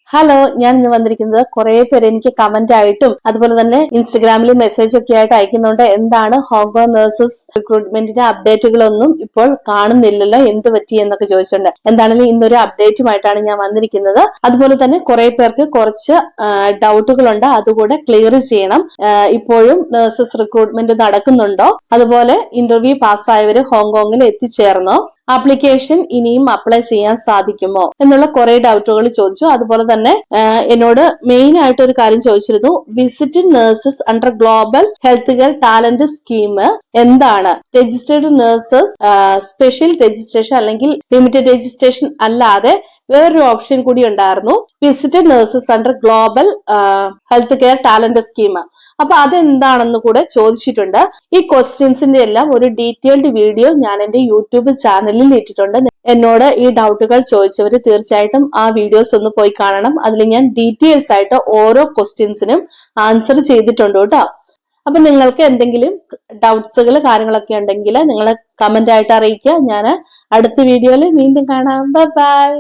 Hello, ഞാൻ ഇന്ന് വന്നിരിക്കുന്നത് കുറെ പേര് എനിക്ക് കമന്റ് ആയിട്ടും അതുപോലെ തന്നെ ഇൻസ്റ്റഗ്രാമിൽ മെസ്സേജ് ഒക്കെ ആയിട്ട് അയക്കുന്നുണ്ട്. എന്താണ് ഹോങ്കോങ് നഴ്സസ് റിക്രൂട്ട്മെന്റിന്റെ അപ്ഡേറ്റുകളൊന്നും ഇപ്പോൾ കാണുന്നില്ലല്ലോ, എന്ത് പറ്റി എന്നൊക്കെ ചോദിച്ചിട്ടുണ്ട്. എന്താണെങ്കിലും ഇന്നൊരു അപ്ഡേറ്റുമായിട്ടാണ് ഞാൻ വന്നിരിക്കുന്നത്. അതുപോലെ തന്നെ കുറെ പേർക്ക് കുറച്ച് ഡൗട്ടുകളുണ്ട്, അതുകൂടെ ക്ലിയർ ചെയ്യണം. ഇപ്പോഴും നഴ്സസ് റിക്രൂട്ട്മെന്റ് നടക്കുന്നുണ്ടോ, അതുപോലെ ഇന്റർവ്യൂ പാസ്സായവര് ഹോങ്കോങ്ങിൽ എത്തിച്ചേർന്നോ, ആപ്ലിക്കേഷൻ ഇനിയും അപ്ലൈ ചെയ്യാൻ സാധിക്കുമോ എന്നുള്ള കുറെ ഡൗട്ടുകൾ ചോദിച്ചു. അതുപോലെ തന്നെ എന്നോട് മെയിൻ ആയിട്ട് ഒരു കാര്യം ചോദിച്ചിരുന്നു, visit nurses under global health care talent scheme എന്താണ്? രജിസ്റ്റേർഡ് നഴ്സസ് സ്പെഷ്യൽ രജിസ്ട്രേഷൻ അല്ലെങ്കിൽ ലിമിറ്റഡ് രജിസ്ട്രേഷൻ അല്ലാതെ വേറൊരു ഓപ്ഷൻ കൂടി ഉണ്ടായിരുന്നു, visit nurses under global health care talent scheme. അപ്പൊ അതെന്താണെന്ന് കൂടെ ചോദിച്ചിട്ടുണ്ട്. ഈ ക്വസ്റ്റ്യൻസിന്റെ എല്ലാം ഒരു ഡീറ്റെയിൽഡ് വീഡിയോ ഞാൻ എന്റെ യൂട്യൂബ് ചാനലിൽ ഇട്ടിട്ടുണ്ട്. എന്നോട് ഈ ഡൗട്ടുകൾ ചോദിച്ചവര് തീർച്ചയായിട്ടും ആ വീഡിയോസ് ഒന്ന് പോയി കാണണം. അതിൽ ഞാൻ ഡീറ്റെയിൽസ് ആയിട്ട് ഓരോ ക്വസ്റ്റ്യൻസിനും ആൻസർ ചെയ്തിട്ടുണ്ട് കേട്ടോ. അപ്പൊ നിങ്ങൾക്ക് എന്തെങ്കിലും ഡൗട്ട്സുകൾ കാര്യങ്ങളൊക്കെ ഉണ്ടെങ്കിൽ നിങ്ങൾ കമന്റ് ആയിട്ട് അറിയിക്കുക. ഞാൻ അടുത്ത വീഡിയോയിൽ വീണ്ടും കാണാം. ബൈ.